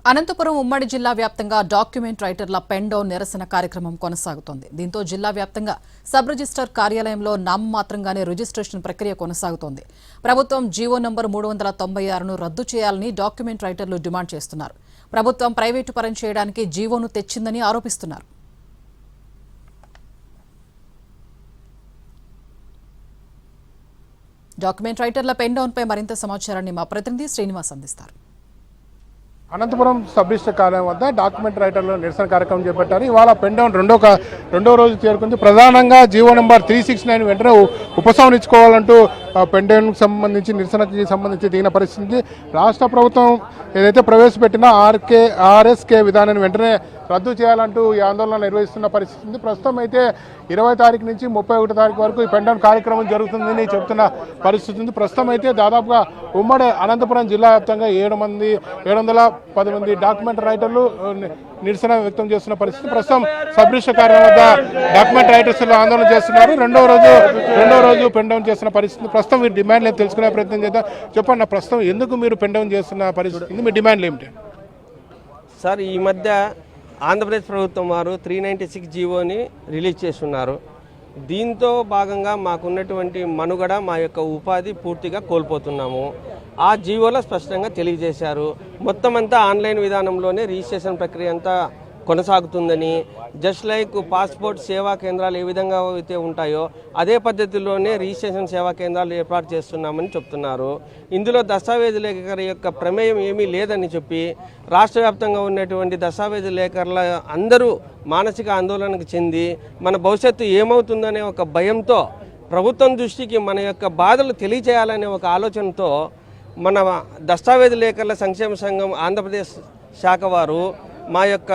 అనంతపురం ఉమ్మడి జిల్లా వ్యాప్తంగా డాక్యుమెంట్ రైటర్ల పెన్ డౌన్ నిరసన కార్యక్రమం కొనసాగుతోంది. దీంతో జిల్లా వ్యాప్తంగా సబ్ రిజిస్టర్ కార్యాలయంలో నామమాత్రంగానే రిజిస్ట్రేషన్ ప్రక్రియ కొనసాగుతోంది. ప్రభుత్వం జీవో నంబర్ 396ను రద్దు చేయాలని డాక్యుమెంట్ రైటర్లు డిమాండ్ చేస్తున్నారు. ప్రభుత్వం ప్రైవేటు పరం చేయడానికి జీవోను తెచ్చిందని ఆరోపిస్తున్నారు. డాక్యుమెంట్ రైటర్ల పెన్ డౌన్పై మరింత సమాచారాన్ని మా ప్రతినిధి శ్రీనివాస్ అందిస్తారు. అనంతపురం సబ్ రిజిస్టర్ కార్యాలయం వద్ద డాక్యుమెంట్ రైటర్లు నిరసన కార్యక్రమం చేపట్టారు. ఇవాళ పెన్ డౌన్ రెండో రోజు చేరుకుంది. ప్రధానంగా జీవో నెంబర్ 369 వెంటనే ఉపసంహరించుకోవాలంటూ పెన్ డౌన్కి సంబంధించి నిరసనకి సంబంధించి దిగిన పరిస్థితి. రాష్ట్ర ప్రభుత్వం ఏదైతే ప్రవేశపెట్టిన ఆర్ఎస్కే విధానాన్ని వెంటనే రద్దు చేయాలంటూ ఈ ఆందోళన నిర్వహిస్తున్న పరిస్థితి. ప్రస్తుతం అయితే 20 తారీఖు నుంచి 31 తారీఖు వరకు ఈ పెన్ డౌన్ కార్యక్రమం జరుగుతుందని చెబుతున్న పరిస్థితి ఉంది. ప్రస్తుతం అయితే దాదాపుగా ఉమ్మడి అనంతపురం జిల్లా వ్యాప్తంగా 710 మంది డాక్యుమెంట్ రైటర్లు నిరసన వ్యక్తం చేస్తున్న పరిస్థితి. ప్రస్తుతం సబ్ రిజిస్టర్ కార్యాలయం వద్ద డాక్యుమెంట్ రైటర్స్ ఆందోళన చేస్తున్నారు. రెండో రోజు పెన్ డౌన్ చేస్తున్న పరిస్థితి. ప్రస్తుతం మీరు డిమాండ్లు తెలుసుకునే ప్రయత్నం చేద్దాం. చెప్పండి, ప్రస్తుతం ఎందుకు మీరు పెన్ డౌన్ చేస్తున్న పరిస్థితి, మీ డిమాండ్లు ఏమిటి? సార్, ఈ మధ్య ఆంధ్రప్రదేశ్ ప్రభుత్వం వారు 396 జీవోని రిలీజ్ చేస్తున్నారు. దీంతో భాగంగా మాకున్నటువంటి మనుగడ, మా యొక్క ఉపాధి పూర్తిగా కోల్పోతున్నాము. ఆ జీవోలో స్పష్టంగా తెలియజేశారు. మొత్తం అంతా ఆన్లైన్ విధానంలోనే రిజిస్ట్రేషన్ ప్రక్రియ అంతా కొనసాగుతుందని, జస్ట్ లైక్ పాస్పోర్ట్ సేవా కేంద్రాలు ఏ విధంగా అయితే ఉంటాయో అదే పద్ధతిలోనే రిజిస్ట్రేషన్ సేవా కేంద్రాలు ఏర్పాటు చేస్తున్నామని చెప్తున్నారు. ఇందులో దస్తావేజు లేఖరి యొక్క ప్రమేయం ఏమీ లేదని చెప్పి రాష్ట్ర వ్యాప్తంగా ఉన్నటువంటి దస్తావేజు లేఖరుల అందరూ మానసిక ఆందోళనకు చెంది మన భవిష్యత్తు ఏమవుతుందనే ఒక భయంతో ప్రభుత్వం దృష్టికి మన యొక్క బాధలు తెలియచేయాలనే ఒక ఆలోచనతో మన దస్తావేజు లేఖరుల సంక్షేమ సంఘం ఆంధ్రప్రదేశ్ శాఖ వారు మా యొక్క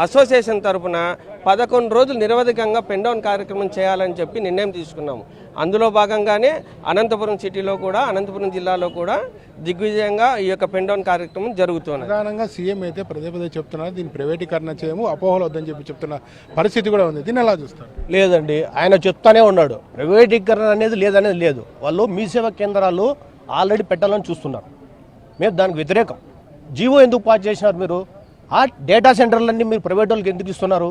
అసోసియేషన్ తరఫున 11 రోజులు నిరవధికంగా పెన్ డౌన్ కార్యక్రమం చేయాలని చెప్పి నిర్ణయం తీసుకున్నాము. అందులో భాగంగానే అనంతపురం సిటీలో కూడా, అనంతపురం జిల్లాలో కూడా దిగ్విజయంగా ఈ యొక్క పెన్ డౌన్ కార్యక్రమం జరుగుతుంది. ప్రధానంగా సీఎం అయితే పదే చెప్తున్నారు, దీన్ని ప్రైవేటీకరణ చేయము, అపోహలు వద్దని చెప్పి చెప్తున్న పరిస్థితి కూడా ఉంది. దీన్ని ఎలా చూస్తారు? లేదండి, ఆయన చెప్తానే ఉన్నాడు, ప్రైవేటీకరణ అనేది లేదనేది లేదు. వాళ్ళు మీ సేవా కేంద్రాలు ఆల్రెడీ పెట్టాలని చూస్తున్నారు. మేము దానికి వ్యతిరేకం. జీవో ఎందుకు పాస్ చేసినారు మీరు? ఆ డేటా సెంటర్లన్నీ మీరు ప్రైవేట్ వాళ్ళకి ఎందుకు ఇస్తున్నారు?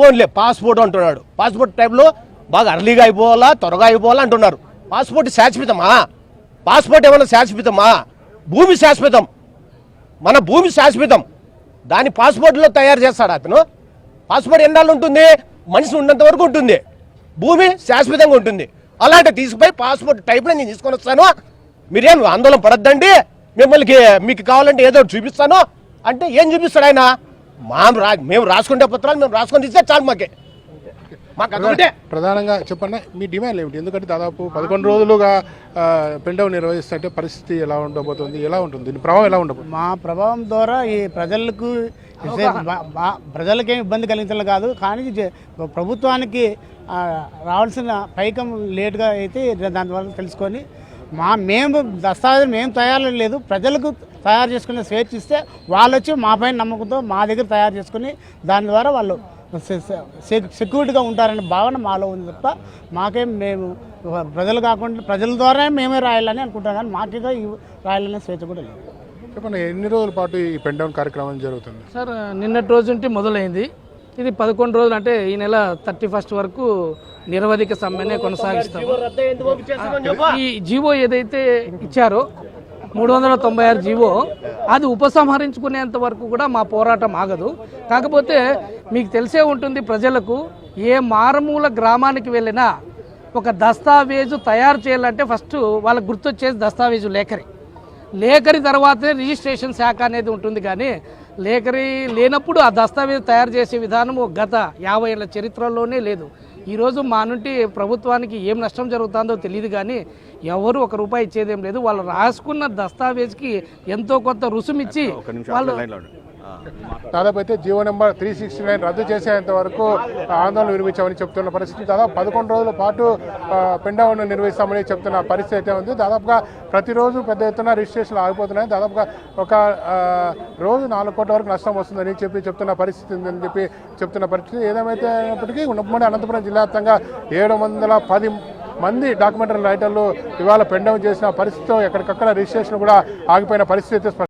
ఓన్లీ పాస్పోర్ట్ అంటున్నాడు. పాస్పోర్ట్ టైంలో బాగా అర్లీగా అయిపోవాలా, త్వరగా అయిపోవాలా అంటున్నారు. పాస్పోర్ట్ శాశ్వతమా? పాస్పోర్ట్ ఏమన్నా శాశ్వతమా? భూమి శాశ్వతం, మన భూమి శాశ్వతం. దాని పాస్పోర్ట్లో తయారు చేస్తాడు అతను. పాస్పోర్ట్ ఎన్నాళ్ళు ఉంటుంది? మనిషి ఉన్నంత వరకు ఉంటుంది. భూమి శాశ్వతంగా ఉంటుంది. అలాంటి తీసుకుపోయి పాస్పోర్ట్ టైప్లో నేను తీసుకొని వస్తాను, మీరేం ఆందోళన పడద్దండి, మిమ్మల్ని మీకు కావాలంటే ఏదో చూపిస్తాను అంటే ఏం చూపిస్తాడు ఆయన? మేము రాసుకుంటే పత్రాలు మేము రాసుకొని ఇస్తే చాలు మాకు అదొకటే. ప్రధానంగా చెప్పండి, మీ డిమాండ్ ఏమిటి? ఎందుకంటే దాదాపు 11 రోజులుగా పెన్ డౌన్ నిర్వహిస్తుంటే పరిస్థితి ఎలా ఉండబోతుంది, ఎలా ఉంటుంది, దీని ప్రభావం ఎలా ఉండబోతుంది? మా ప్రభావం ద్వారా ఈ ప్రజలకేం ఇబ్బంది కలిగించడం కాదు, కానీ ప్రభుత్వానికి రావాల్సిన పైకం లేటుగా అయితే దానివల్ల తెలుసుకొని మేము దస్తావేజులు మేము తయారు లేదు, ప్రజలకు తయారు చేసుకునే స్వేచ్ఛ ఇస్తే వాళ్ళు వచ్చి మా పైన నమ్మకంతో మా దగ్గర తయారు చేసుకుని దాని ద్వారా వాళ్ళు సెక్యూరిటీగా ఉంటారనే భావన మాలో ఉంది తప్ప మాకేం మేము ప్రజలు కాకుండా ప్రజల ద్వారా మేమే రాయాలని అనుకుంటాం, కానీ మాకేగా రాయాలనే స్వేచ్ఛ కూడా లేదు. చెప్పండి, ఎన్ని రోజుల పాటు ఈ పెన్ డౌన్ కార్యక్రమం జరుగుతుంది? సార్, నిన్నటి రోజు నుండి మొదలైంది. ఇది 11 రోజులు, అంటే ఈ నెల 31 వరకు నిరవధిక సమ్మెనే కొనసాగిస్తాము. ఈ జీవో ఏదైతే ఇచ్చారో 396 జీవో, అది ఉపసంహరించుకునేంత వరకు కూడా మా పోరాటం ఆగదు. కాకపోతే మీకు తెలిసే ఉంటుంది, ప్రజలకు ఏ మారుమూల గ్రామానికి వెళ్ళినా ఒక దస్తావేజు తయారు చేయాలంటే ఫస్ట్ వాళ్ళకు గుర్తొచ్చేది దస్తావేజు లేఖరి తర్వాతే రిజిస్ట్రేషన్ శాఖ అనేది ఉంటుంది. కానీ లేఖరి లేనప్పుడు ఆ దస్తావేజు తయారు చేసే విధానం గత 50 ఏళ్ల చరిత్రలోనే లేదు. ఈరోజు మా నుండి ప్రభుత్వానికి ఏం నష్టం జరుగుతుందో తెలియదు, కానీ ఎవరు ₹1 ఇచ్చేదేం లేదు. వాళ్ళు రాసుకున్న దస్తావేజ్కి ఎంతో కొంత రుసుమిచ్చి వాళ్ళు దాదాపు అయితే జీవో నెంబర్ 369 రద్దు చేసేంత వరకు ఆందోళన విరమించామని చెప్తున్న పరిస్థితి. దాదాపు 11 రోజుల పాటు పెన్ డౌన్ నిర్వహిస్తామని చెప్తున్న పరిస్థితి అయితే ఉంది. దాదాపుగా ప్రతిరోజు పెద్ద ఎత్తున రిజిస్ట్రేషన్లు ఆగిపోతున్నాయి. దాదాపుగా ఒక రోజు 4 కోట్ల వరకు నష్టం వస్తుందని చెప్తున్న పరిస్థితి ఉందని చెప్తున్న పరిస్థితి. ఏదేమైనప్పటికీ ఉమ్మడి అనంతపురం జిల్లా వ్యాప్తంగా 710 మంది డాక్యుమెంటరీ రైటర్లు ఇవాళ పెన్ డౌన్ చేసిన పరిస్థితితో ఎక్కడికక్కడ రిజిస్ట్రేషన్ కూడా ఆగిపోయిన పరిస్థితి